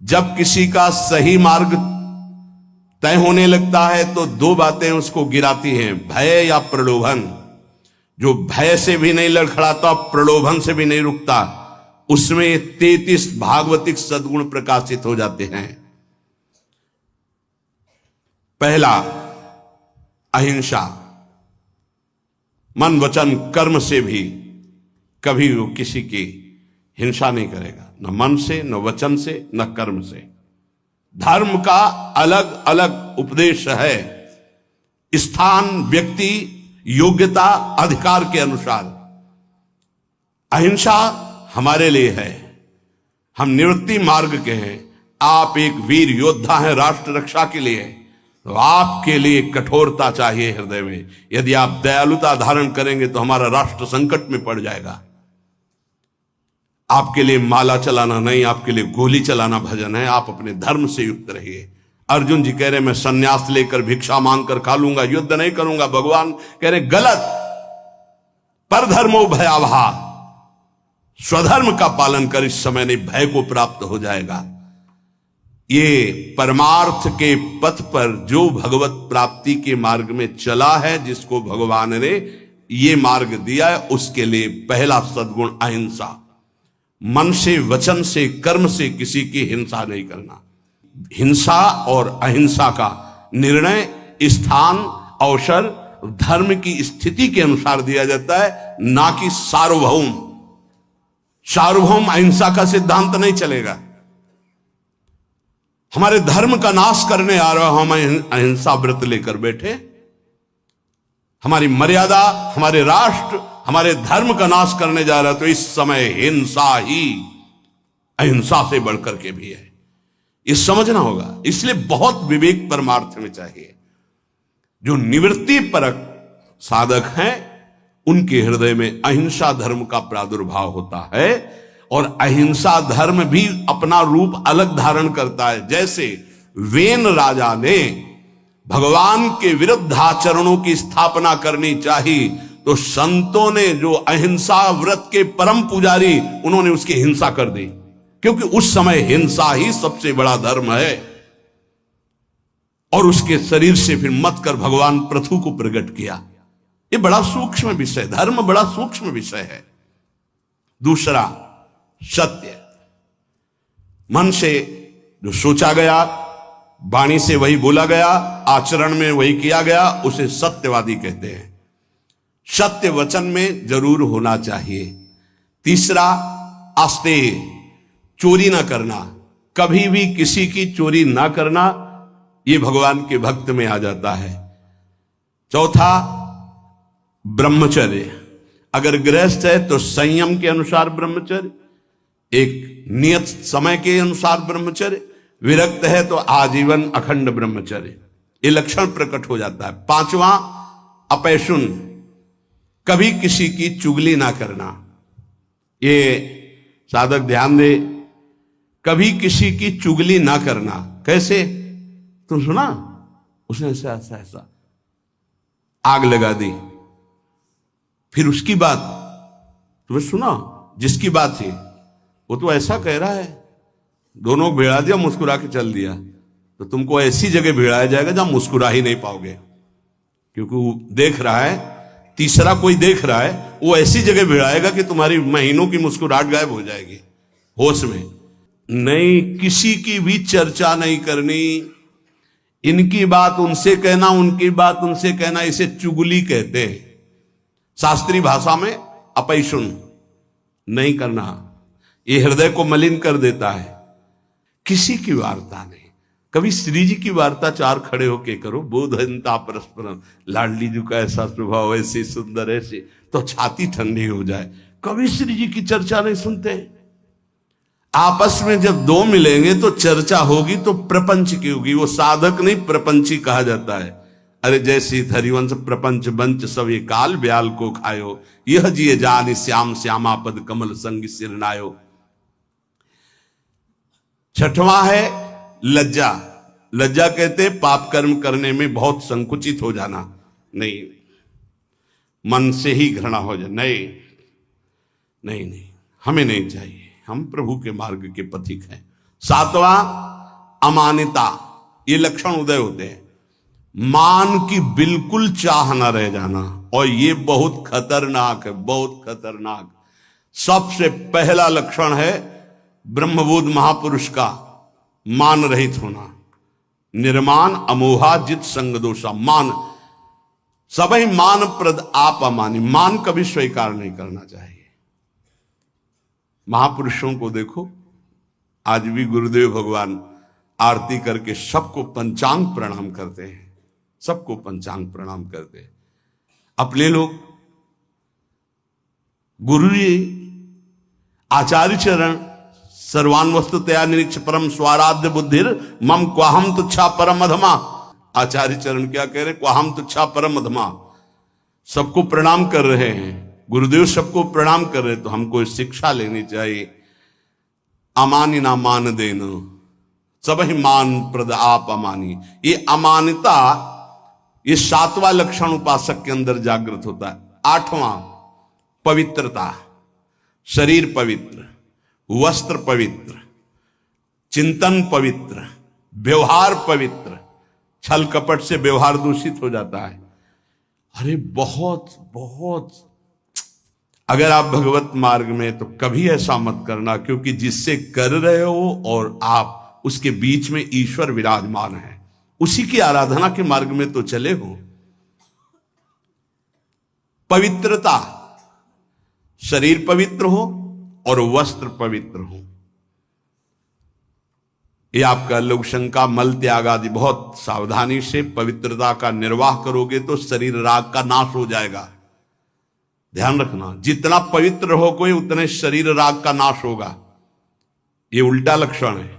जब किसी का सही मार्ग तय होने लगता है तो दो बातें उसको गिराती हैं, भय या प्रलोभन। जो भय से भी नहीं लड़खड़ाता, प्रलोभन से भी नहीं रुकता, उसमें 33 भागवतिक सद्गुण प्रकाशित हो जाते हैं। पहला, अहिंसा। मन वचन कर्म से भी कभी वो किसी की हिंसा नहीं करेगा, न मन से, न वचन से, न कर्म से। धर्म का अलग अलग उपदेश है, स्थान, व्यक्ति, योग्यता, अधिकार के अनुसार। अहिंसा हमारे लिए है, हम निवृत्ति मार्ग के हैं। आप एक वीर योद्धा हैं राष्ट्र रक्षा के लिए, तो आपके लिए कठोरता चाहिए हृदय में। यदि आप दयालुता धारण करेंगे तो हमारा राष्ट्र संकट में पड़ जाएगा। आपके लिए माला चलाना नहीं, आपके लिए गोली चलाना भजन है। आप अपने धर्म से युक्त रहिए। अर्जुन जी कह रहे मैं सन्यास लेकर भिक्षा मांगकर खा लूंगा, युद्ध नहीं करूंगा। भगवान कह रहे गलत, पर धर्मो भयावहा, स्वधर्म का पालन कर, इस समय नहीं भय को प्राप्त हो जाएगा। ये परमार्थ के पथ पर जो भगवत प्राप्ति के मार्ग में चला है, जिसको भगवान ने ये मार्ग दिया है, उसके लिए पहला सद्गुण अहिंसा। मन से, वचन से, कर्म से किसी की हिंसा नहीं करना। हिंसा और अहिंसा का निर्णय स्थान, अवसर, धर्म की स्थिति के अनुसार दिया जाता है, ना कि सार्वभौम। सार्वभौम अहिंसा का सिद्धांत नहीं चलेगा। हमारे धर्म का नाश करने आ रहा, हम अहिंसा व्रत लेकर बैठे, हमारी मर्यादा, हमारे राष्ट्र, हमारे धर्म का नाश करने जा रहा है, तो इस समय हिंसा ही अहिंसा से बढ़कर के भी है। ये समझना होगा। इसलिए बहुत विवेक परमार्थ में चाहिए। जो निवृत्ति परक साधक हैं, उनके हृदय में अहिंसा धर्म का प्रादुर्भाव होता है, और अहिंसा धर्म भी अपना रूप अलग धारण करता है। जैसे वेन राजा ने भगवान के विरुद्ध आचरणों की स्थापना करनी चाहिए, तो संतों ने जो अहिंसा व्रत के परम पुजारी, उन्होंने उसकी हिंसा कर दी, क्योंकि उस समय हिंसा ही सबसे बड़ा धर्म है। और उसके शरीर से फिर मत कर भगवान पृथु को प्रकट किया। ये बड़ा सूक्ष्म विषय, धर्म बड़ा सूक्ष्म विषय है। दूसरा, सत्य। मन से जो सोचा गया, वाणी से वही बोला गया, आचरण में वही किया गया, उसे सत्यवादी कहते हैं। सत्य वचन में जरूर होना चाहिए। तीसरा, आस्तेय, चोरी ना करना, कभी भी किसी की चोरी ना करना, ये भगवान के भक्त में आ जाता है। चौथा, ब्रह्मचर्य। अगर गृहस्थ है तो संयम के अनुसार ब्रह्मचर्य, एक नियत समय के अनुसार ब्रह्मचर्य। विरक्त है तो आजीवन अखंड ब्रह्मचर्य। ये लक्षण प्रकट हो जाता है। पांचवा, अपैशुन, कभी किसी की चुगली ना करना। ये साधक ध्यान दे, कभी किसी की चुगली ना करना। कैसे? तुम सुना उसने ऐसा ऐसा ऐसा, आग लगा दी, फिर उसकी बात तुम्हें सुना, जिसकी बात थी वो तो ऐसा कह रहा है, दोनों को भिड़ा दिया, मुस्कुरा के चल दिया, तो तुमको ऐसी जगह भिड़ाया जाएगा जहां मुस्कुरा ही नहीं पाओगे, क्योंकि वो देख रहा है, तीसरा कोई देख रहा है, वो ऐसी जगह भिड़ाएगा कि तुम्हारी महीनों की मुस्कुराहट गायब हो जाएगी। होश में नहीं, किसी की भी चर्चा नहीं करनी। इनकी बात उनसे कहना, उनकी बात उनसे कहना, इसे चुगली कहते हैं। शास्त्रीय भाषा में अपैशुन नहीं करना, ये हृदय को मलिन कर देता है। किसी की वार्ता नहीं। कभी श्री जी की वार्ता चार खड़े होके करो, बोधनता परस्परम, लाडली जी का ऐसा स्वभाव, ऐसे सुंदर, ऐसे, तो छाती ठंडी हो जाए। कभी श्री जी की चर्चा नहीं सुनते। आपस में जब दो मिलेंगे तो चर्चा होगी, तो प्रपंच की होगी। वो साधक नहीं, प्रपंची कहा जाता है। अरे जैसी हरिवंश प्रपंच बंच सब ये काल ब्याल को खायो, यह जिए जान श्याम श्यामा पद कमल संग सिरनायो। छठवां है लज्जा। लज्जा कहते पाप कर्म करने में बहुत संकुचित हो जाना, नहीं, मन से ही घृणा हो जाए, नहीं नहीं नहीं, हमें नहीं चाहिए। हम प्रभु के मार्ग के पथिक हैं, सातवां अमानिता, ये लक्षण उदय होते हैं। मान की बिल्कुल चाह न रह जाना, और ये बहुत खतरनाक है, बहुत खतरनाक। सबसे पहला लक्षण है ब्रह्मबोध महापुरुष का मान रहित होना। निर्मान अमोहा जित संग दोषा। मान, सभी मान प्रद आप अमानी, मान कभी स्वीकार नहीं करना चाहिए। महापुरुषों को देखो, आज भी गुरुदेव भगवान आरती करके सबको पंचांग प्रणाम करते हैं, सबको पंचांग प्रणाम करते हैं। अपने लोग गुरु जी आचार्य चरण सर्वान वस्तुतया निरीक्ष परम स्वाराध्य बुद्धिर मम क्वाहम तुच्छा परम अधमा। आचार्य चरण क्या कह रहे? क्वाहम तुच्छा परम अधमा। सबको प्रणाम कर रहे हैं, गुरुदेव सबको प्रणाम कर रहे हैं, तो हमको शिक्षा लेनी चाहिए। अमानी ना मान देना, सब ही मान प्रद आप अमानी। ये अमानिता, ये सातवां लक्षण उपासक के अंदर जागृत होता है। आठवां पवित्रता, शरीर पवित्र, वस्त्र पवित्र, चिंतन पवित्र, व्यवहार पवित्र। छल कपट से व्यवहार दूषित हो जाता है। अरे बहुत बहुत, अगर आप भगवत मार्ग में, तो कभी ऐसा मत करना, क्योंकि जिससे कर रहे हो और आप उसके बीच में ईश्वर विराजमान है, उसी की आराधना के मार्ग में तो चले हो। पवित्रता, शरीर पवित्र हो और वस्त्र पवित्र हो। ये आपका लोक शंका, मल त्याग आदि बहुत सावधानी से पवित्रता का निर्वाह करोगे तो शरीर राग का नाश हो जाएगा। ध्यान रखना, जितना पवित्र हो कोई, उतने शरीर राग का नाश होगा। ये उल्टा लक्षण है।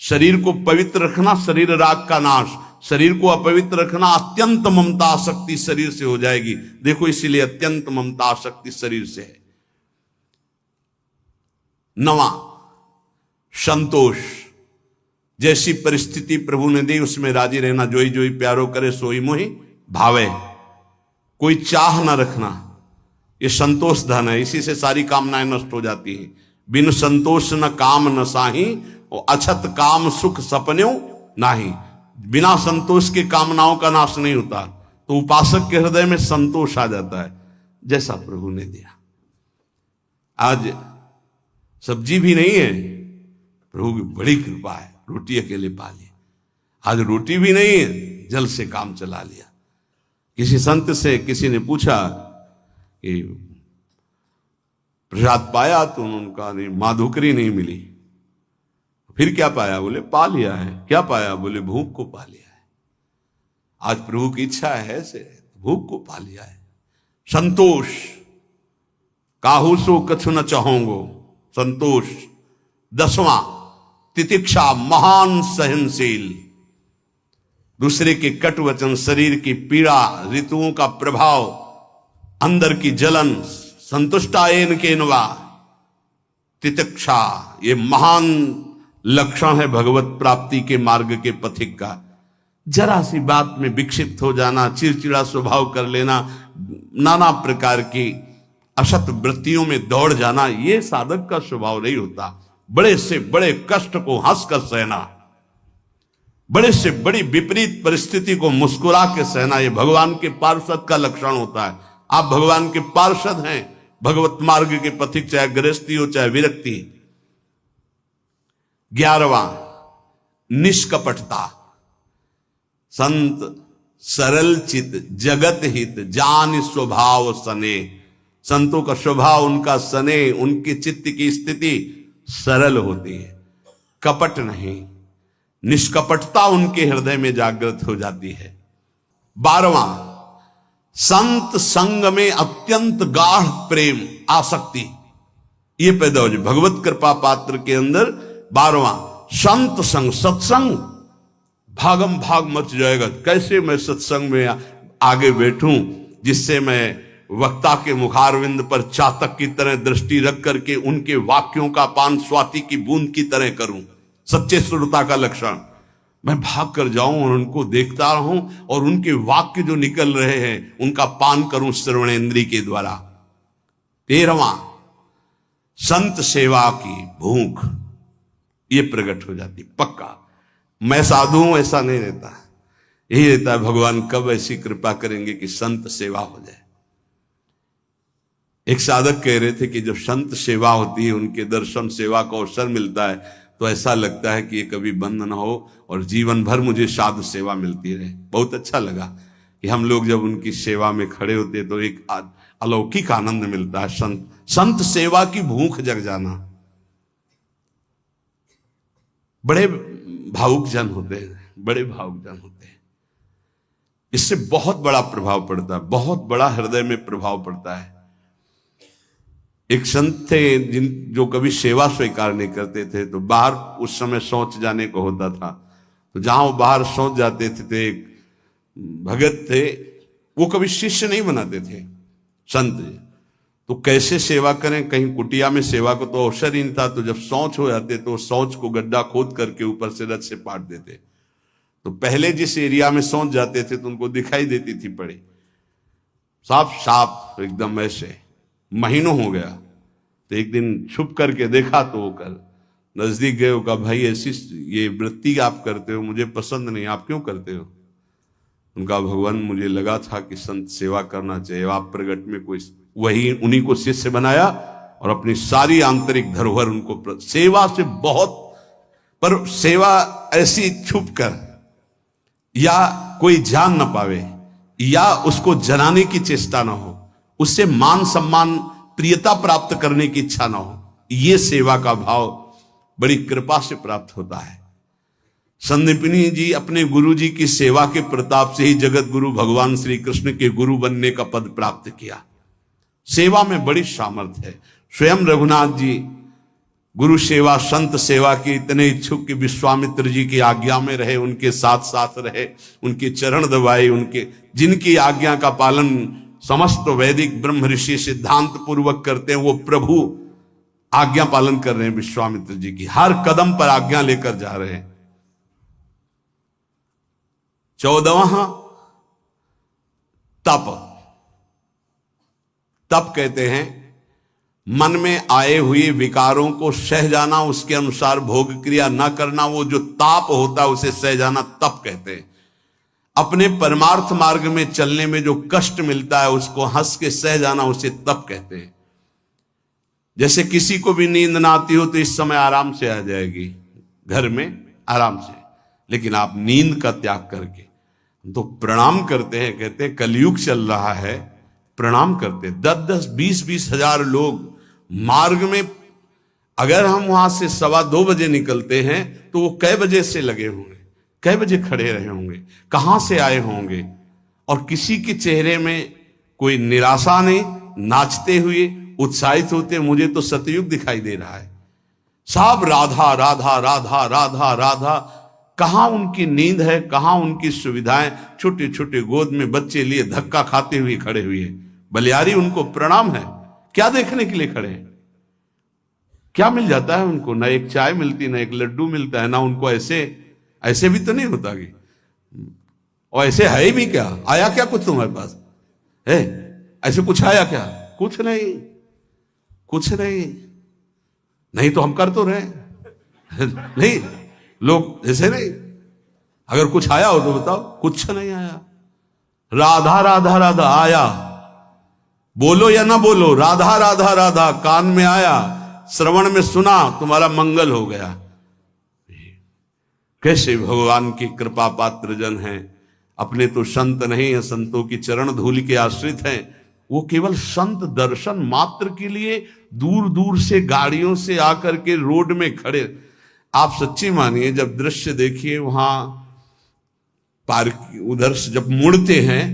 शरीर को पवित्र रखना, शरीर राग का नाश। शरीर को अपवित्र रखना, अत्यंत ममता आसक्ति शरीर से हो जाएगी। देखो, इसीलिए अत्यंत ममता आसक्ति शरीर से है। नवा, संतोष। जैसी परिस्थिति प्रभु ने दी उसमें राजी रहना। जोई जोई प्यारो करे सोई मोहि भावे। कोई चाह न रखना, ये संतोष धन है। इसी से सारी कामनाएं नष्ट हो जाती हैं। बिन संतोष न काम न साही, और अछत काम सुख सपन्यों नाही। बिना संतोष के कामनाओं का नाश नहीं होता। तो उपासक के हृदय में संतोष आ जाता है, जैसा प्रभु ने दिया। आज सब्जी भी नहीं है, प्रभु की बड़ी कृपा है, रोटी अकेले पा ली। आज रोटी भी नहीं है, जल से काम चला लिया। किसी संत से किसी ने पूछा कि प्रसाद पाया, तो उन्होंने कहा नहीं, माधुकरी नहीं मिली। फिर क्या पाया? बोले पा लिया है। क्या पाया? बोले भूख को पा लिया है। आज प्रभु की इच्छा है से भूख को पा लिया है। संतोष, काहू सो कछु न चाहोगो, संतोष। दसवां तितिक्षा, महान सहनशील। दूसरे के कटु वचन, शरीर की पीड़ा, ऋतुओं का प्रभाव, अंदर की जलन, संतुष्टायन के नवा। तितिक्षा, ये महान लक्षण है भगवत प्राप्ति के मार्ग के पथिक का। जरा सी बात में विक्षिप्त हो जाना, चिड़चिड़ा स्वभाव कर लेना, नाना प्रकार की असत वृत्तियों में दौड़ जाना, ये साधक का स्वभाव नहीं होता। बड़े से बड़े कष्ट को हंसकर सहना, बड़े से बड़ी विपरीत परिस्थिति को मुस्कुरा के सहना, ये भगवान के पार्षद का लक्षण होता है। आप भगवान के पार्षद हैं, भगवत मार्ग के पथिक, चाहे गृहस्थी हो चाहे विरक्ति। 11वां निष्कपटता। संत सरल चित जगत हित जान स्वभाव सने। संतों का स्वभाव, उनका सने, उनके चित्त की स्थिति सरल होती है, कपट नहीं। निष्कपटता उनके हृदय में जागृत हो जाती है। 12वां संत संग में अत्यंत गाढ़ प्रेम आसक्ति, ये पैदा हो जाए भगवत कृपा पात्र के अंदर। 12वां संत संग, सत्संग, भागम भाग मच जाएगा। कैसे मैं सत्संग में आगे बैठूं जिससे मैं वक्ता के मुखारविंद पर चातक की तरह दृष्टि रख करके उनके वाक्यों का पान स्वाति की बूंद की तरह करूं। सच्चे श्रोता का लक्षण, मैं भाग कर जाऊं और उनको देखता रहूं और उनके वाक्य जो निकल रहे हैं उनका पान करूं श्रवणेन्द्रिय के द्वारा। 13वां संत सेवा की भूख। ये प्रकट हो जाती पक्का। मैं साधु हूं ऐसा नहीं रहता, यही रहता है भगवान कब ऐसी कृपा करेंगे कि संत सेवा हो जाए। एक साधक कह रहे थे कि जब संत सेवा होती है, उनके दर्शन सेवा का अवसर मिलता है, तो ऐसा लगता है कि ये कभी बंद ना हो और जीवन भर मुझे साधु सेवा मिलती रहे। बहुत अच्छा लगा कि हम लोग जब उनकी सेवा में खड़े होते तो एक अलौकिक आनंद मिलता है। संत सेवा की भूख जग जाना। बड़े भावुक जन होते हैं, बड़े भावुक जन होते हैं। इससे बहुत बड़ा प्रभाव पड़ता है, बहुत बड़ा हृदय में प्रभाव पड़ता है। एक संत थे जो कभी सेवा स्वीकार नहीं करते थे, तो बाहर उस समय शौच जाने को होता था, तो जहां वो बाहर शौच जाते थे, तो एक भगत थे, वो कभी शिष्य नहीं बनाते थे संत। तो कैसे सेवा करें, कहीं कुटिया में सेवा को तो अवसर ही नहीं था, तो जब शौच हो जाते तो शौच को गड्ढा खोद करके ऊपर से रथ से पाट देते। तो पहले जिस एरिया में शौच जाते थे तो उनको दिखाई देती थी पड़ी, साफ साफ एकदम ऐसे। महीनों हो गया, तो एक दिन छुप करके देखा, तो वो कर नजदीक गए, कहा भाई ऐसी ये वृत्ति आप करते हो मुझे पसंद नहीं, आप क्यों करते हो? उनका भगवान मुझे लगा था कि संत सेवा करना चाहिए, आप प्रगट में कोई वही उन्हीं को शिष्य बनाया और अपनी सारी आंतरिक धरोहर उनको सेवा से बहुत, पर सेवा ऐसी छुप कर या कोई जान न पावे या उसको जनाने की चेष्टा ना हो, उससे मान सम्मान प्रियता प्राप्त करने की इच्छा ना हो, ये सेवा का भाव बड़ी कृपा से प्राप्त होता है। संदीपनी जी अपने गुरु जी की सेवा के प्रताप से ही जगत गुरु भगवान श्री कृष्ण के गुरु बनने का पद प्राप्त किया। सेवा में बड़ी सामर्थ्य है। स्वयं रघुनाथ जी गुरु सेवा संत सेवा के इतने इच्छुक कि विश्वामित्र जी की आज्ञा में रहे, उनके साथ साथ रहे, उनके चरण दबाए, उनके जिनकी आज्ञा का पालन समस्त वैदिक ब्रह्म ऋषि सिद्धांत पूर्वक करते हैं, वो प्रभु आज्ञा पालन कर रहे हैं। विश्वामित्र जी की हर कदम पर आज्ञा लेकर जा रहे हैं। 14वां तप कहते हैं मन में आए हुए विकारों को सह जाना, उसके अनुसार भोग क्रिया न करना, वो जो ताप होता है उसे सह जाना तप कहते हैं। अपने परमार्थ मार्ग में चलने में जो कष्ट मिलता है उसको हंस के सह जाना, उसे तप कहते हैं। जैसे किसी को भी नींद ना आती हो तो इस समय आराम से आ जाएगी घर में आराम से, लेकिन आप नींद का त्याग करके तो प्रणाम करते हैं। कहते हैं कलयुग चल रहा है, प्रणाम करते 10-10 20-20 हजार लोग मार्ग में, अगर हम वहां से 2:15 बजे निकलते हैं तो वो कै बजे से लगे होंगे, कै बजे खड़े रहे होंगे, कहां से आए होंगे, और किसी के चेहरे में कोई निराशा नहीं, नाचते हुए उत्साहित होते। मुझे तो सतयुग दिखाई दे रहा है, सब राधा राधा राधा राधा राधा। कहां उनकी नींद है, कहां उनकी सुविधाएं? छोटे छोटे गोद में बच्चे लिए धक्का खाते हुए खड़े हुए, बलियारी उनको प्रणाम है। क्या देखने के लिए खड़े हैं? क्या मिल जाता है उनको? ना एक चाय मिलती, ना एक लड्डू मिलता है, ना उनको ऐसे भी तो नहीं होता कि, और ऐसे है भी क्या? आया क्या कुछ तुम्हारे पास है? ऐसे कुछ आया क्या? कुछ नहीं, कुछ नहीं। नहीं तो हम कर तो रहे नहीं, लोग ऐसे नहीं। अगर कुछ आया हो तो बताओ, कुछ नहीं आया। राधा राधा राधा आया, बोलो या ना बोलो, राधा राधा राधा कान में आया, श्रवण में सुना, तुम्हारा मंगल हो गया। कैसे भगवान की कृपा पात्र जन हैं। अपने तो संत नहीं है, संतों की चरण धूलि के आश्रित हैं। वो केवल संत दर्शन मात्र के लिए दूर दूर से गाड़ियों से आकर के रोड में खड़े। आप सच्ची मानिए, जब दृश्य देखिए वहां पार्क उधर से जब मुड़ते हैं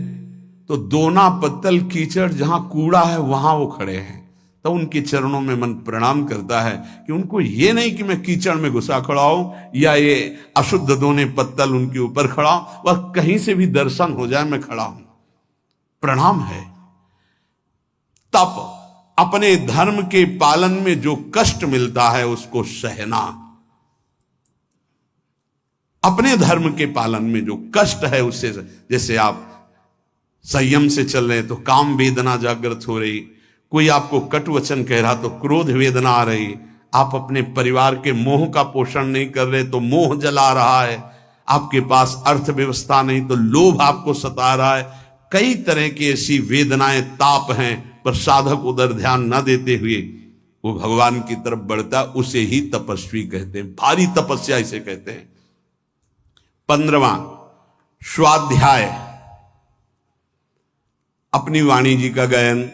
तो दोना पत्तल कीचड़, जहां कूड़ा है वहां वो खड़े हैं। तो उनके चरणों में मन प्रणाम करता है कि उनको ये नहीं कि मैं कीचड़ में घुसा खड़ा हूं या ये अशुद्ध दोने पत्तल उनके ऊपर खड़ा हूं, वह कहीं से भी दर्शन हो जाए मैं खड़ा हूं। प्रणाम है। तप अपने धर्म के पालन में जो कष्ट मिलता है उसको सहना। अपने धर्म के पालन में जो कष्ट है उससे, जैसे आप संयम से चल रहे तो काम वेदना जागृत हो रही, कोई आपको कटु वचन कह रहा तो क्रोध वेदना आ रही, आप अपने परिवार के मोह का पोषण नहीं कर रहे तो मोह जला रहा है, आपके पास अर्थव्यवस्था नहीं तो लोभ आपको सता रहा है, कई तरह की ऐसी वेदनाएं ताप हैं, पर साधक उधर ध्यान न देते हुए वो भगवान की तरफ बढ़ता, उसे ही तपस्वी कहते हैं, भारी तपस्या इसे कहते हैं। 15वां स्वाध्याय, अपनी वाणी जी का गायन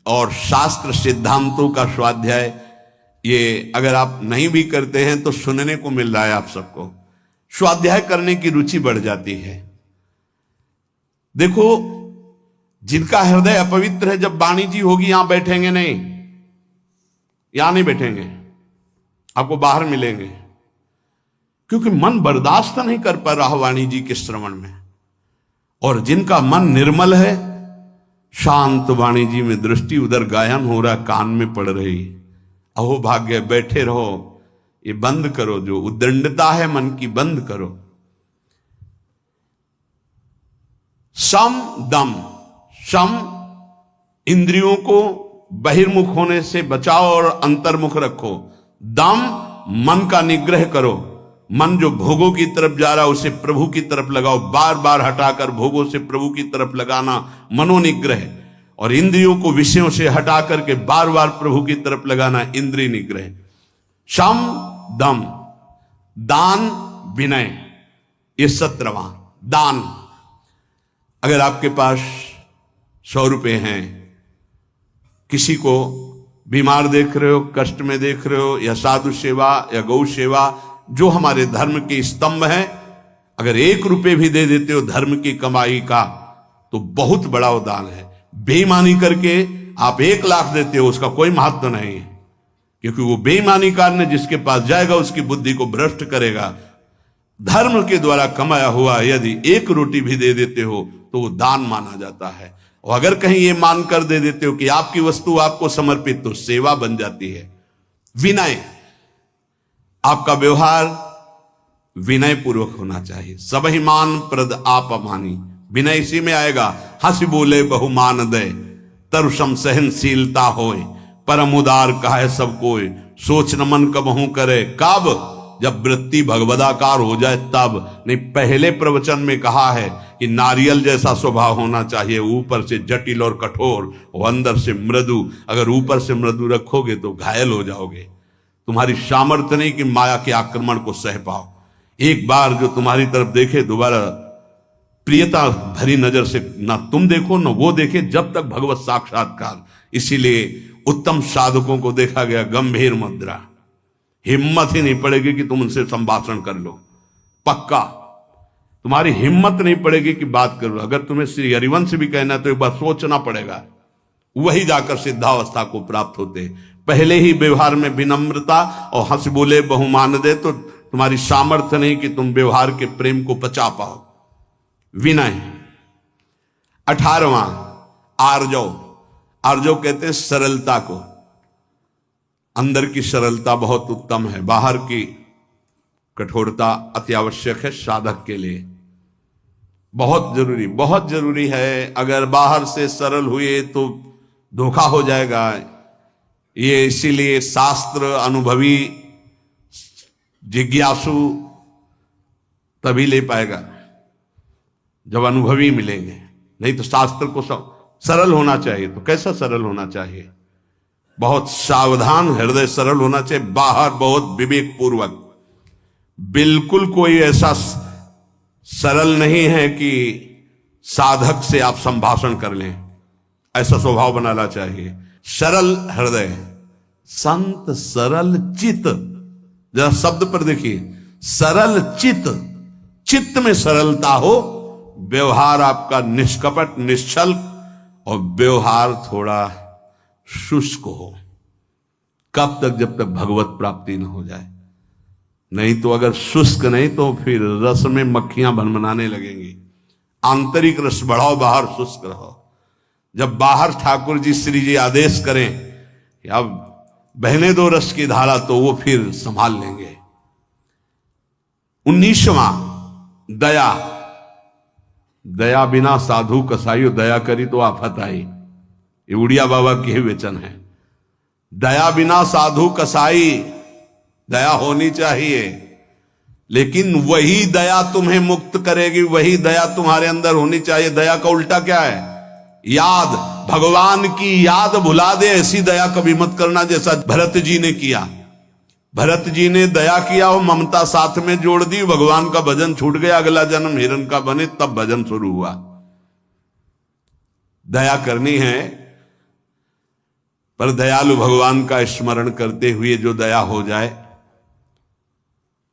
और शास्त्र सिद्धांतों का स्वाध्याय। ये अगर आप नहीं भी करते हैं तो सुनने को मिल रहा है आप सबको, स्वाध्याय करने की रुचि बढ़ जाती है। देखो, जिनका हृदय अपवित्र है, जब वाणी जी होगी यहां बैठेंगे नहीं, यहां नहीं बैठेंगे, आपको बाहर मिलेंगे, क्योंकि मन बर्दाश्त नहीं कर पा रहा वाणी जी के श्रवण में। और जिनका मन निर्मल है, शांत वाणी जी में दृष्टि, उधर गायन हो रहा, कान में पड़ रही, अहो भाग्य, बैठे रहो, ये बंद करो, जो उद्दंडता है मन की बंद करो। सम दम, सम इंद्रियों को बहिर्मुख होने से बचाओ और अंतर्मुख रखो। दम मन का निग्रह करो, मन जो भोगों की तरफ जा रहा है उसे प्रभु की तरफ लगाओ, बार बार हटाकर भोगों से प्रभु की तरफ लगाना मनोनिग्रह, और इंद्रियों को विषयों से हटा करके बार बार प्रभु की तरफ लगाना इंद्रिय निग्रह। शम दम, दान विनय, ये 17वां दान। अगर आपके पास 100 रुपए हैं, किसी को बीमार देख रहे हो, कष्ट में देख रहे हो, या साधु सेवा या गौ सेवा जो हमारे धर्म के स्तंभ हैं, अगर 1 रुपए भी दे देते हो धर्म की कमाई का, तो बहुत बड़ा वो दान है। बेईमानी करके आप 1 लाख देते हो, उसका कोई महत्व नहीं है, क्योंकि वो बेईमानी करने जिसके पास जाएगा उसकी बुद्धि को भ्रष्ट करेगा। धर्म के द्वारा कमाया हुआ यदि 1 रोटी भी दे देते हो तो वो दान माना जाता है। और अगर कहीं ये मानकर दे देते हो कि आपकी वस्तु आपको समर्पित, तो सेवा बन जाती है। विनय, आपका व्यवहार विनय पूर्वक होना चाहिए। सबहिमान प्रद आप अमानी, विनय इसी में आएगा। हंस बोले बहुमान दे, तरुषम सहनशीलता होए, परम उदार कहे सब कोई, सोच न मन कबहू करे, कब जब वृत्ति भगवदाकार हो जाए तब। नहीं, पहले प्रवचन में कहा है कि नारियल जैसा स्वभाव होना चाहिए, ऊपर से जटिल और कठोर और अंदर से मृदु। अगर ऊपर से मृदु रखोगे तो घायल हो जाओगे, तुम्हारी सामर्थ्य नहीं कि माया के आक्रमण को सह पाओ। एक बार जो तुम्हारी तरफ देखे, दोबारा प्रियता भरी नजर से ना तुम देखो ना वो देखे, जब तक भगवत साक्षात्कार। इसीलिए उत्तम साधकों को देखा गया गंभीर मुद्रा, हिम्मत ही नहीं पड़ेगी कि तुम उनसे संभाषण कर लो, पक्का तुम्हारी हिम्मत नहीं पड़ेगी कि बात करो। अगर तुम्हें श्री हरिवंश भी कहना है तो एक बार सोचना पड़ेगा, वही जाकर सिद्धावस्था को प्राप्त होते। पहले ही व्यवहार में विनम्रता और हंस बोले बहुमान दे, तो तुम्हारी सामर्थ्य नहीं कि तुम व्यवहार के प्रेम को पचा पाओ। विनय। 18वां आर्जव, आर्जव कहते हैं सरलता को। अंदर की सरलता बहुत उत्तम है, बाहर की कठोरता अति आवश्यक है साधक के लिए, बहुत जरूरी है। अगर बाहर से सरल हुए तो धोखा हो जाएगा। ये इसीलिए शास्त्र अनुभवी जिज्ञासु तभी ले पाएगा जब अनुभवी मिलेंगे, नहीं तो शास्त्र को सरल होना चाहिए। तो कैसा सरल होना चाहिए? बहुत सावधान हृदय सरल होना चाहिए, बाहर बहुत विवेक पूर्वक। बिल्कुल कोई ऐसा सरल नहीं है कि साधक से आप संभाषण कर लें, ऐसा स्वभाव बनाना चाहिए। सरल हृदय, संत सरल चित, जरा शब्द पर देखिए, सरल चित, चित्त में सरलता हो, व्यवहार आपका निष्कपट निश्चल, और व्यवहार थोड़ा शुष्क हो। कब तक? जब तक भगवत प्राप्ति न हो जाए। नहीं तो अगर शुष्क नहीं तो फिर रस में मक्खियां भनभनाने लगेंगी। आंतरिक रस बढ़ाओ, बाहर शुष्क रहो। जब बाहर ठाकुर जी श्री जी आदेश करें कि अब बहने दो रस की धारा, तो वो फिर संभाल लेंगे। 19वां दया, दया बिना साधु कसाईयो, दया करी तो आफत आई। ये उड़िया बाबा के ही वचन है। दया बिना साधु कसाई, दया होनी चाहिए, लेकिन वही दया तुम्हें मुक्त करेगी, वही दया तुम्हारे अंदर होनी चाहिए। दया का उल्टा क्या है? याद। भगवान की याद भुला दे ऐसी दया कभी मत करना, जैसा भरत जी ने किया। भरत जी ने दया किया, वो ममता साथ में जोड़ दी, भगवान का भजन छूट गया, अगला जन्म हिरण का बने, तब भजन शुरू हुआ। दया करनी है, पर दयालु भगवान का स्मरण करते हुए जो दया हो जाए,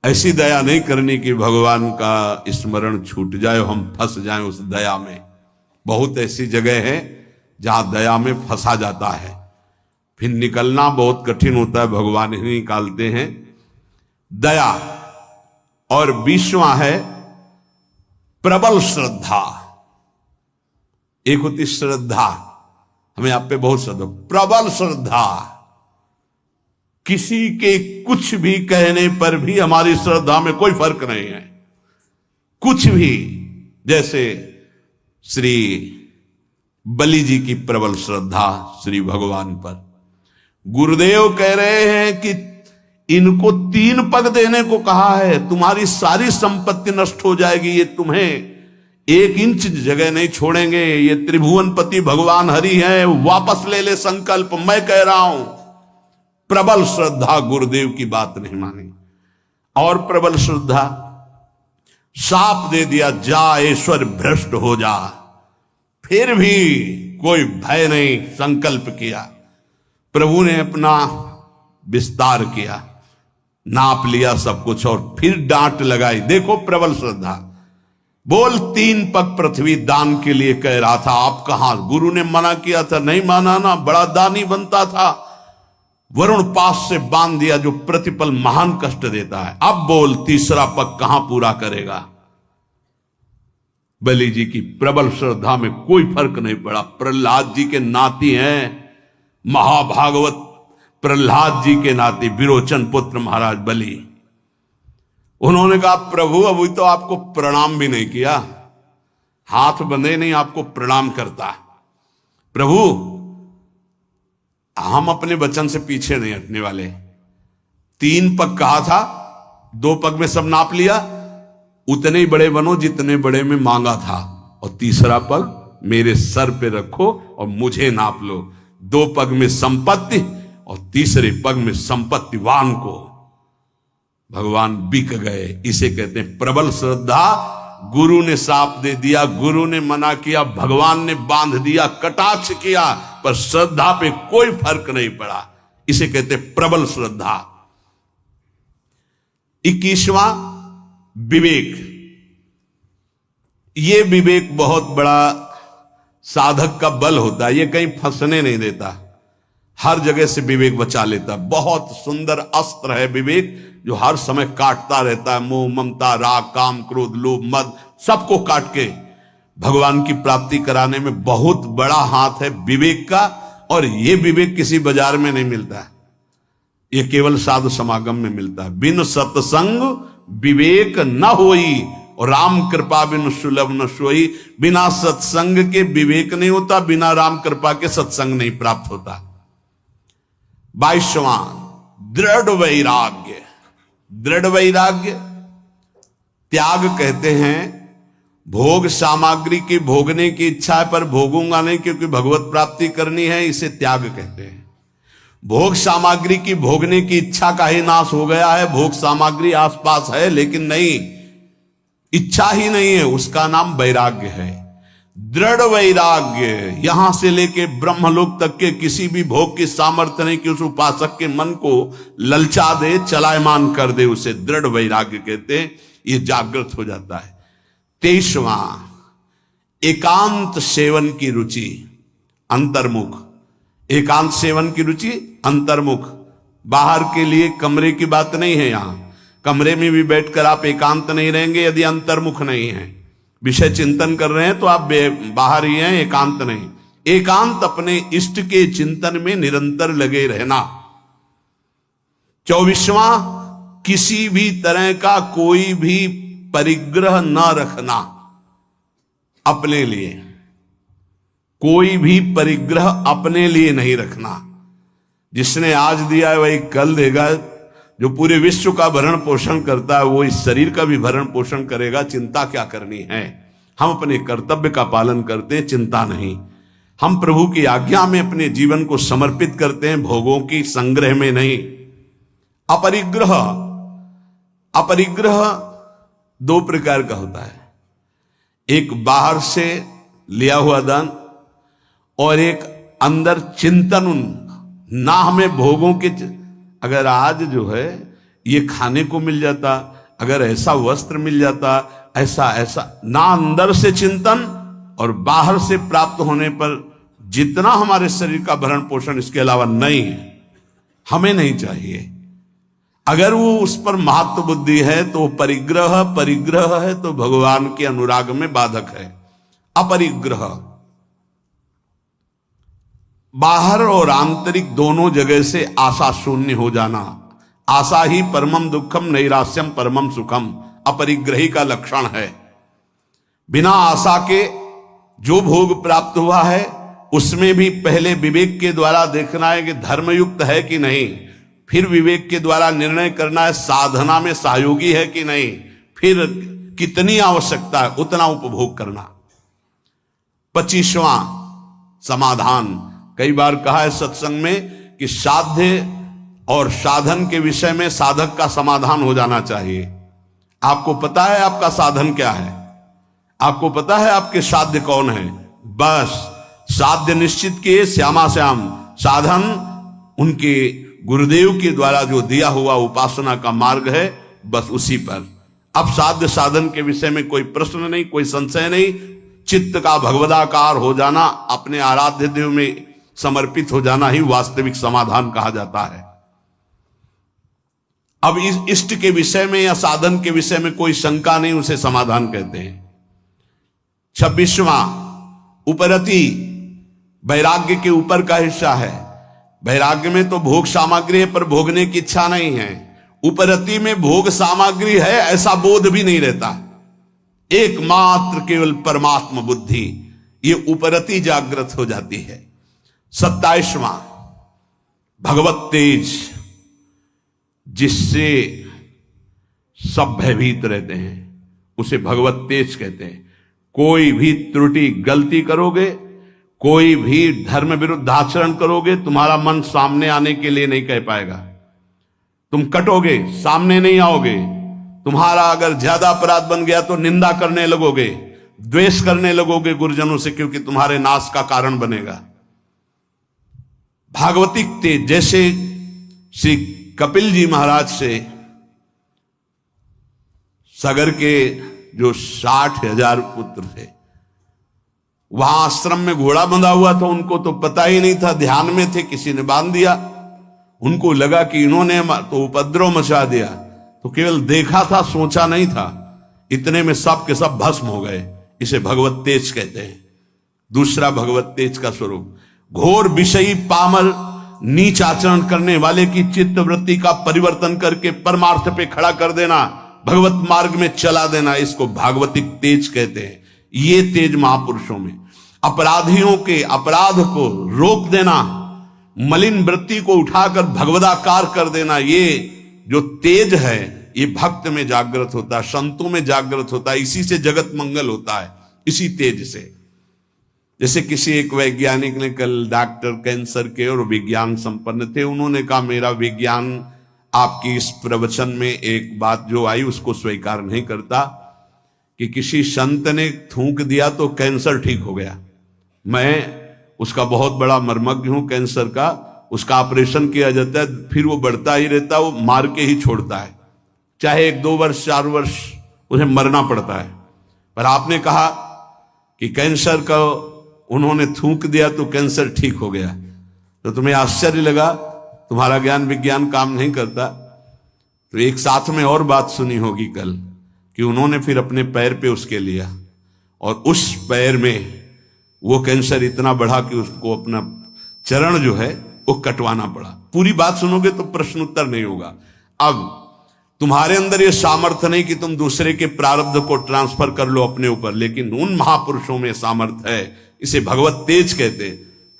ऐसी दया नहीं करनी कि भगवान का स्मरण छूट जाए, हम फंस जाएं उस दया में। बहुत ऐसी जगह है जहां दया में फंसा जाता है, फिर निकलना बहुत कठिन होता है, भगवान ही निकालते हैं। दया। और 20वां है प्रबल श्रद्धा। एक होती श्रद्धा, हमें आप पे बहुत श्रद्धा, प्रबल श्रद्धा, किसी के कुछ भी कहने पर भी हमारी श्रद्धा में कोई फर्क नहीं है, कुछ भी। जैसे श्री बलि जी की प्रबल श्रद्धा श्री भगवान पर। गुरुदेव कह रहे हैं कि इनको 3 पग देने को कहा है, तुम्हारी सारी संपत्ति नष्ट हो जाएगी, ये तुम्हें 1 इंच जगह नहीं छोड़ेंगे, ये त्रिभुवनपति भगवान हरि हैं, वापस ले ले संकल्प, मैं कह रहा हूं। प्रबल श्रद्धा, गुरुदेव की बात नहीं मानी। और प्रबल श्रद्धा, शाप दे दिया, जा ईश्वर भ्रष्ट हो जा, फिर भी कोई भय नहीं, संकल्प किया। प्रभु ने अपना विस्तार किया, नाप लिया सब कुछ, और फिर डांट लगाई। देखो प्रबल श्रद्धा। बोल 3 पग पृथ्वी दान के लिए कह रहा था, आप कहां? गुरु ने मना किया था, नहीं माना ना, बड़ा दानी बनता था। वरुण पास से बांध दिया जो प्रतिपल महान कष्ट देता है। अब बोल 3रा पग कहां पूरा करेगा? बलि जी की प्रबल श्रद्धा में कोई फर्क नहीं पड़ा। प्रहलाद जी के नाती हैं, महाभागवत प्रहलाद जी के नाती, विरोचन पुत्र महाराज बलि। उन्होंने कहा, प्रभु अभी तो आपको प्रणाम भी नहीं किया, हाथ बंधे नहीं, आपको प्रणाम करता। प्रभु हम अपने वचन से पीछे नहीं हटने वाले। 3 पग कहा था, 2 पग में सब नाप लिया, उतने ही बड़े बनो जितने बड़े में मांगा था, और 3रा पग मेरे सर पे रखो और मुझे नाप लो। 2 पग में संपत्ति और 3रे पग में संपत्तिवान को भगवान बिक गए। इसे कहते हैं प्रबल श्रद्धा। गुरु ने साप दे दिया, गुरु ने मना किया, भगवान ने बांध दिया, कटाक्ष किया, पर श्रद्धा पे कोई फर्क नहीं पड़ा। इसे कहते हैं प्रबल श्रद्धा। 21वां विवेक। ये विवेक बहुत बड़ा साधक का बल होता है, ये कहीं फंसने नहीं देता, हर जगह से विवेक बचा लेता। बहुत सुंदर अस्त्र है विवेक, जो हर समय काटता रहता है। मोह, ममता, राग, काम, क्रोध, लोभ, मद, सबको काट के भगवान की प्राप्ति कराने में बहुत बड़ा हाथ है विवेक का। और ये विवेक किसी बाजार में नहीं मिलता है, ये केवल साधु समागम में मिलता है। बिन सत्संग विवेक न होई, और राम कृपा बिन सुलभ न सोई। बिना सत्संग के विवेक नहीं होता, बिना राम कृपा के सत्संग नहीं प्राप्त होता। 22वां दृढ़ वैराग्य। दृढ़ वैराग्य त्याग कहते हैं। भोग सामग्री की भोगने की इच्छा है, पर भोगूंगा नहीं क्योंकि भगवत प्राप्ति करनी है, इसे त्याग कहते हैं। भोग सामग्री की भोगने की इच्छा का ही नाश हो गया है। भोग सामग्री आसपास है लेकिन नहीं, इच्छा ही नहीं है, उसका नाम वैराग्य है। दृढ़ वैराग्य, यहां से लेके ब्रह्मलोक तक के किसी भी भोग की सामर्थ्य नहीं कि उस उपासक के मन को ललचा दे, चलायमान कर दे, उसे दृढ़ वैराग्य कहते हैं। ये जागृत हो जाता है। 23वां एकांत सेवन की रुचि, अंतर्मुख। एकांत सेवन की रुचि, अंतर्मुख। बाहर के लिए कमरे की बात नहीं है, यहां कमरे में भी बैठकर आप एकांत नहीं रहेंगे यदि अंतर्मुख नहीं है। विषय चिंतन कर रहे हैं तो आप बाहर ही हैं, एकांत नहीं। एकांत अपने इष्ट के चिंतन में निरंतर लगे रहना। 24वां किसी भी तरह का कोई भी परिग्रह न रखना अपने लिए, कोई भी परिग्रह अपने लिए नहीं रखना। जिसने आज दिया है वही कल देगा। जो पूरे विश्व का भरण पोषण करता है वो इस शरीर का भी भरण पोषण करेगा। चिंता क्या करनी है? हम अपने कर्तव्य का पालन करते हैं, चिंता नहीं। हम प्रभु की आज्ञा में अपने जीवन को समर्पित करते हैं, भोगों की संग्रह में नहीं। अपरिग्रह, अपरिग्रह दो प्रकार का होता है। एक बाहर से लिया हुआ दान और एक अंदर चिंतन। ना हमें भोगों के, अगर आज जो है ये खाने को मिल जाता, अगर ऐसा वस्त्र मिल जाता, ऐसा ऐसा, ना अंदर से चिंतन और बाहर से प्राप्त होने पर जितना हमारे शरीर का भरण पोषण इसके अलावा नहीं है, हमें नहीं चाहिए। अगर वो उस पर महत्व बुद्धि है तो परिग्रह, परिग्रह है तो भगवान के अनुराग में बाधक है। अपरिग्रह बाहर और आंतरिक दोनों जगह से आशा शून्य हो जाना। आशा ही परमम दुखम नैरास्यम परमम सुखम अपरिग्रही का लक्षण है। बिना आशा के जो भोग प्राप्त हुआ है उसमें भी पहले विवेक के द्वारा देखना है कि धर्मयुक्त है कि नहीं, फिर विवेक के द्वारा निर्णय करना है साधना में सहयोगी है कि नहीं, फिर कितनी आवश्यकता है उतना उपभोग करना। 25वां समाधान, कई बार कहा है सत्संग में कि साध्य और साधन के विषय में साधक का समाधान हो जाना चाहिए। आपको पता है आपका साधन क्या है, आपको पता है आपके साध्य कौन है, बस साध्य निश्चित किए श्यामा श्याम। साधन उनके गुरुदेव के द्वारा जो दिया हुआ उपासना का मार्ग है, बस उसी पर। अब साध्य साधन के विषय में कोई प्रश्न नहीं, कोई संशय नहीं। चित्त का भगवदाकार हो जाना, अपने आराध्य देव में समर्पित हो जाना ही वास्तविक समाधान कहा जाता है। अब इस इष्ट के विषय में या साधन के विषय में कोई शंका नहीं, उसे समाधान कहते हैं। 26वां उपरति, वैराग्य के ऊपर का हिस्सा है। वैराग्य में तो भोग सामग्री है पर भोगने की इच्छा नहीं है। उपरति में भोग सामग्री है ऐसा बोध भी नहीं रहता, एकमात्र केवल परमात्मा बुद्धि, ये उपरति जागृत हो जाती है। 27वां भगवत तेज, जिससे सब भयभीत रहते हैं उसे भगवत तेज कहते हैं। कोई भी त्रुटि गलती करोगे, कोई भी धर्म विरुद्ध आचरण करोगे, तुम्हारा मन सामने आने के लिए नहीं कह पाएगा। तुम कटोगे, सामने नहीं आओगे। तुम्हारा अगर ज्यादा अपराध बन गया तो निंदा करने लगोगे, द्वेष करने लगोगे गुरुजनों से, क्योंकि तुम्हारे नाश का कारण बनेगा। भागवतिक तेज, जैसे श्री कपिल जी महाराज से सागर के जो 60,000 पुत्र थे, वहां आश्रम में घोड़ा बंधा हुआ था, उनको तो पता ही नहीं था, ध्यान में थे, किसी ने बांध दिया। उनको लगा कि इन्होंने तो उपद्रव मचा दिया, तो केवल देखा था, सोचा नहीं था। इतने में सब के सब भस्म हो गए। इसे भगवत तेज कहते हैं। दूसरा भगवत तेज का स्वरूप, घोर विषयी पामर नीच आचरण करने वाले की चित्त वृत्ति का परिवर्तन करके परमार्थ पे खड़ा कर देना, भगवत मार्ग में चला देना, इसको भागवतिक तेज कहते हैं। ये तेज महापुरुषों में, अपराधियों के अपराध को रोक देना, मलिन वृत्ति को उठाकर भगवदाकार कर देना, ये जो तेज है ये भक्त में जागृत होता है, संतों में जागृत होता है। इसी से जगत मंगल होता है, इसी तेज से। जैसे किसी एक वैज्ञानिक ने कल, डॉक्टर कैंसर के और विज्ञान संपन्न थे, उन्होंने कहा मेरा विज्ञान आपकी इस प्रवचन में एक बात जो आई उसको स्वीकार नहीं करता कि किसी संत ने थूक दिया तो कैंसर ठीक हो गया। मैं उसका बहुत बड़ा मर्मज्ञ हूं कैंसर का। उसका ऑपरेशन किया जाता है, फिर वो बढ़ता ही रहता है, वो मार के ही छोड़ता है, चाहे 1-2 वर्ष 4 वर्ष उन्हें मरना पड़ता है। पर आपने कहा कि कैंसर का उन्होंने थूक दिया तो कैंसर ठीक हो गया, तो तुम्हें आश्चर्य लगा, तुम्हारा ज्ञान विज्ञान काम नहीं करता। तो एक साथ में और बात सुनी होगी कल कि उन्होंने फिर अपने पैर पे उसके लिया और उस पैर में वो कैंसर इतना बढ़ा कि उसको अपना चरण जो है वो कटवाना पड़ा। पूरी बात सुनोगे तो प्रश्न उत्तर नहीं होगा। अब तुम्हारे अंदर ये सामर्थ्य नहीं कि तुम दूसरे के प्रारब्ध को ट्रांसफर कर लो अपने ऊपर, लेकिन उन महापुरुषों में सामर्थ्य है, इसे भगवत तेज कहते।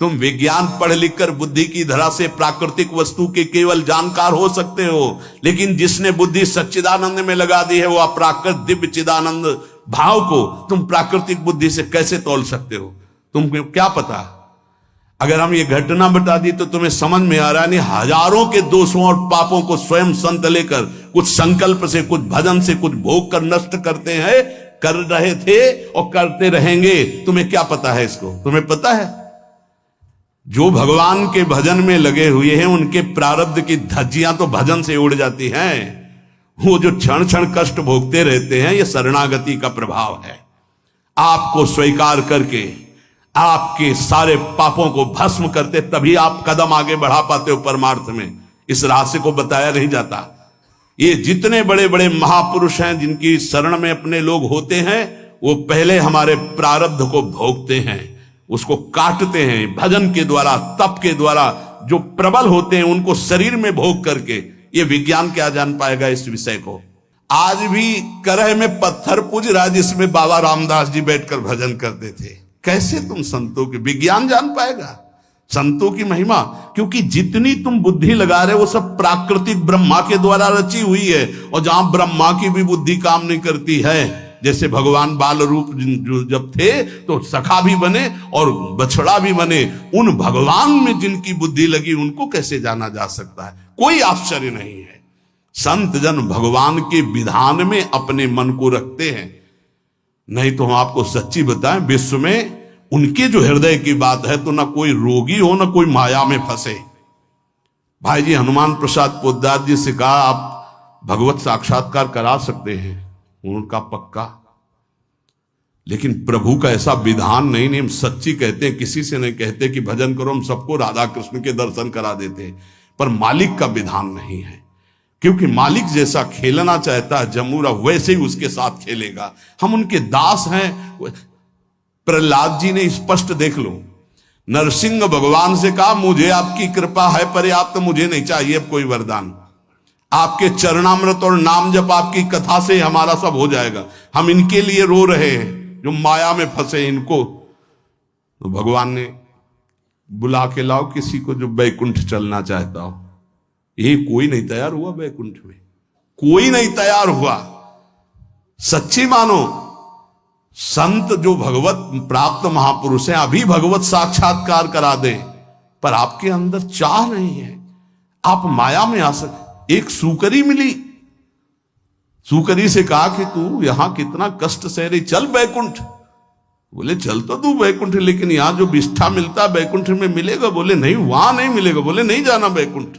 तुम विज्ञान पढ़ लिख कर बुद्धि की धरा से प्राकृतिक वस्तु के केवल जानकार हो सकते हो, लेकिन जिसने बुद्धि सच्चिदानंद में लगा दी है वो अप्राकृत दिव्य चिदानंद भाव को तुम प्राकृतिक बुद्धि से कैसे तोल सकते हो? तुमको क्या पता? अगर हम ये घटना बता दी तो तुम्हें समझ में आ रहा है। नहीं, हजारों के दोषों और पापों को स्वयं संत लेकर कुछ संकल्प से, कुछ भजन से, कुछ भोग कर नष्ट करते हैं, कर रहे थे और करते रहेंगे। तुम्हें क्या पता है इसको? तुम्हें पता है जो भगवान के भजन में लगे हुए हैं उनके प्रारब्ध की धज्जियां तो भजन से उड़ जाती हैं। वो जो क्षण क्षण कष्ट भोगते रहते हैं, ये शरणागति का प्रभाव है। आपको स्वीकार करके आपके सारे पापों को भस्म करते तभी आप कदम आगे बढ़ा पाते हो परमार्थ में। इस रहस्य को बताया नहीं जाता। ये जितने बड़े बड़े महापुरुष हैं जिनकी शरण में अपने लोग होते हैं, वो पहले हमारे प्रारब्ध को भोगते हैं, उसको काटते हैं भजन के द्वारा, तप के द्वारा। जो प्रबल होते हैं उनको शरीर में भोग करके। ये विज्ञान क्या जान पाएगा इस विषय को? आज भी करह में पत्थर पूज रहा जिसमें बाबा रामदास जी बैठकर भजन करते थे। कैसे तुम संतों की विज्ञान जान पाएगा, संतों की महिमा? क्योंकि जितनी तुम बुद्धि लगा रहे हो वो सब प्राकृतिक ब्रह्मा के द्वारा रची हुई है। और जहां ब्रह्मा की भी बुद्धि काम नहीं करती है, जैसे भगवान बाल रूप जब थे तो सखा भी बने और बछड़ा भी बने, उन भगवान में जिनकी बुद्धि लगी उनको कैसे जाना जा सकता है? कोई आश्चर्य नहीं है। संत जन भगवान के विधान में अपने मन को रखते हैं। नहीं तो हम आपको सच्ची बताएं, विश्व में उनके जो हृदय की बात है तो ना कोई रोगी हो ना कोई माया में फंसे। भाई जी हनुमान प्रसाद पोद्दार जी से कहा आप भगवत साक्षात्कार करा सकते हैं, उनका पक्का। लेकिन प्रभु का ऐसा विधान नहीं। हम सच्ची कहते हैं, किसी से नहीं कहते कि भजन करो, हम सबको राधा कृष्ण के दर्शन करा देते हैं, पर मालिक का विधान नहीं है। क्योंकि मालिक जैसा खेलना चाहता है जमूरा, वैसे ही उसके साथ खेलेगा। हम उनके दास हैं। प्रहलाद जी ने स्पष्ट देख लो, नरसिंह भगवान से कहा मुझे आपकी कृपा है पर्याप्त, तो मुझे नहीं चाहिए अब कोई वरदान। आपके चरणामृत और नाम जप आपकी कथा से हमारा सब हो जाएगा। हम इनके लिए रो रहे हैं जो माया में फंसे इनको। तो भगवान ने बुला के लाओ किसी को जो बैकुंठ चलना चाहता हो। ये कोई नहीं तैयार हुआ बैकुंठ में, कोई नहीं तैयार हुआ। सच्ची मानो, संत जो भगवत प्राप्त महापुरुष हैं अभी भगवत साक्षात्कार करा दें, पर आपके अंदर चाह नहीं है, आप माया में आ सकते। एक सूकरी मिली, सूकरी से कहा कि तू यहां कितना कष्ट सह रही, चल बैकुंठ। बोले चल तो तू बैकुंठ, लेकिन यहां जो विष्ठा मिलता है बैकुंठ में मिलेगा? बोले नहीं, वहां नहीं मिलेगा। बोले नहीं जाना बैकुंठ।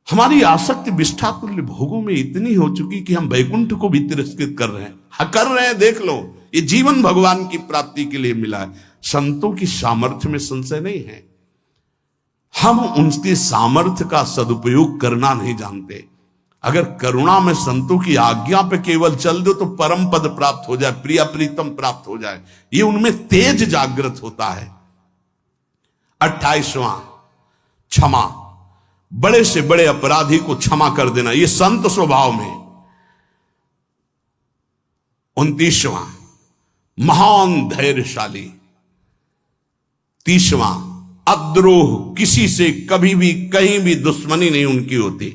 हमारी आसक्ति विष्ठा तुल्य भोगों में इतनी हो चुकी कि हम बैकुंठ को भी तिरस्कृत कर रहे हैं। कर रहे हैं, देख लो। ये जीवन भगवान की प्राप्ति के लिए मिला है। संतों की सामर्थ्य में संशय नहीं है, हम उनके सामर्थ्य का सदुपयोग करना नहीं जानते। अगर करुणा में संतों की आज्ञा पे केवल चल दो तो परम पद प्राप्त हो जाए, प्रिय प्रीतम प्राप्त हो जाए। ये उनमें तेज जागृत होता है। 28वां क्षमा, बड़े से बड़े अपराधी को क्षमा कर देना, ये संत स्वभाव में। 29वां महान धैर्यशाली। 30वां अद्रोह, किसी से कभी भी कहीं भी दुश्मनी नहीं उनकी होती,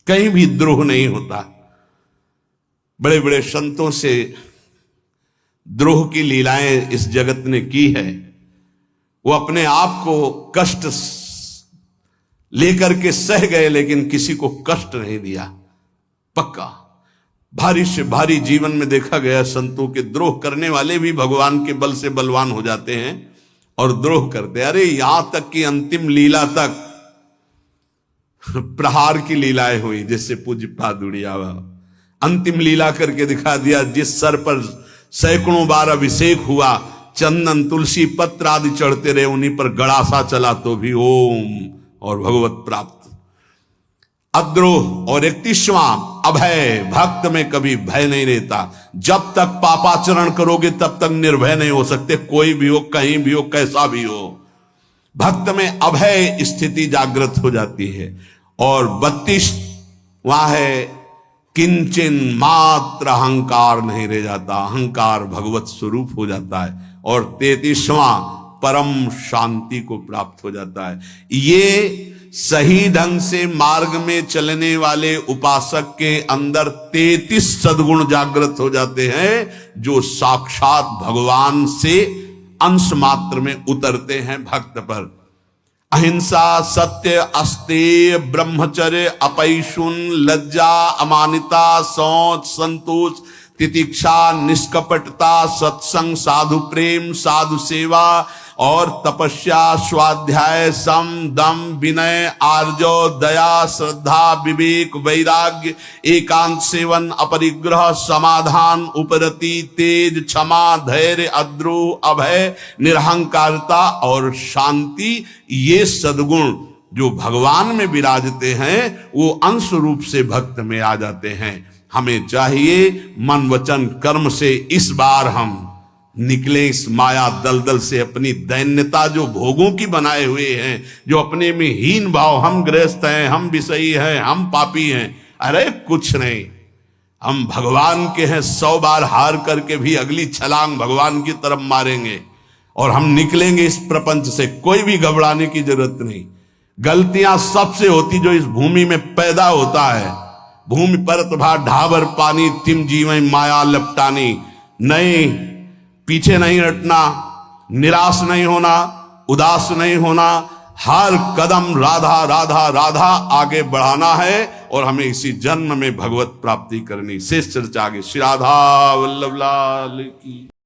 कहीं भी द्रोह नहीं होता। बड़े बड़े संतों से द्रोह की लीलाएं इस जगत ने की है। वो अपने आप को कष्ट लेकर के सह गए, लेकिन किसी को कष्ट नहीं दिया। पक्का भारी से भारी जीवन में देखा गया, संतों के द्रोह करने वाले भी भगवान के बल से बलवान हो जाते हैं और द्रोह करते। अरे यहां तक कि अंतिम लीला तक प्रहार की लीलाएं हुई, जैसे पूज्य पादुड़िया अंतिम लीला करके दिखा दिया। जिस सर पर सैकड़ों बार अभिषेक हुआ, चंदन तुलसी पत्र आदि चढ़ते रहे, उन्हीं पर गड़ासा चला तो भी ओम और भगवत प्राप्त। अद्रोह। और 31वां अभय, भक्त में कभी भय नहीं रहता। जब तक पापाचरण करोगे तब तक निर्भय नहीं हो सकते, कोई भी हो, कहीं भी हो, कैसा भी हो। भक्त में अभय स्थिति जागृत हो जाती है। और 32वां है किंचन मात्र अहंकार नहीं रह जाता, अहंकार भगवत स्वरूप हो जाता है। और 33वां परम शांति को प्राप्त हो जाता है। ये सही ढंग से मार्ग में चलने वाले उपासक के अंदर 33 सद्गुण जागृत हो जाते हैं, जो साक्षात भगवान से अंश मात्र में उतरते हैं भक्त पर। अहिंसा, सत्य, अस्तेय, ब्रह्मचर्य, अपैशुन, लज्जा, अमानिता, शौच, संतोष, तितिक्षा, निष्कपटता, सत्संग, साधु प्रेम, साधु सेवा और तपस्या, स्वाध्याय, सम, दम, विनय, आर्जव, दया, श्रद्धा, विवेक, वैराग्य, एकांत सेवन, अपरिग्रह, समाधान, उपरति, तेज, क्षमा, धैर्य, अद्रोह, अभय, निरहंकारता और शांति, ये सद्गुण जो भगवान में विराजते हैं वो अंश रूप से भक्त में आ जाते हैं। हमें चाहिए मन वचन कर्म से इस बार हम निकले इस माया दलदल से, अपनी दैन्यता जो भोगों की बनाए हुए हैं, जो अपने में हीन भाव, हम गृहस्थ हैं, हम विषयी हैं, हम पापी हैं, अरे कुछ नहीं, हम भगवान के हैं। 100 बार हार करके भी अगली छलांग भगवान की तरफ मारेंगे और हम निकलेंगे इस प्रपंच से। कोई भी घबराने की जरूरत नहीं। गलतियां सबसे होती जो इस भूमि में पैदा होता है। भूमि परत भा ढाबर पानी, तिम जीवन माया लपटानी। नहीं, पीछे नहीं हटना, निराश नहीं होना, उदास नहीं होना, हर कदम राधा राधा राधा आगे बढ़ाना है और हमें इसी जन्म में भगवत प्राप्ति करनी। शेष चर्चा आगे। श्री राधा वल्लभ लाल की।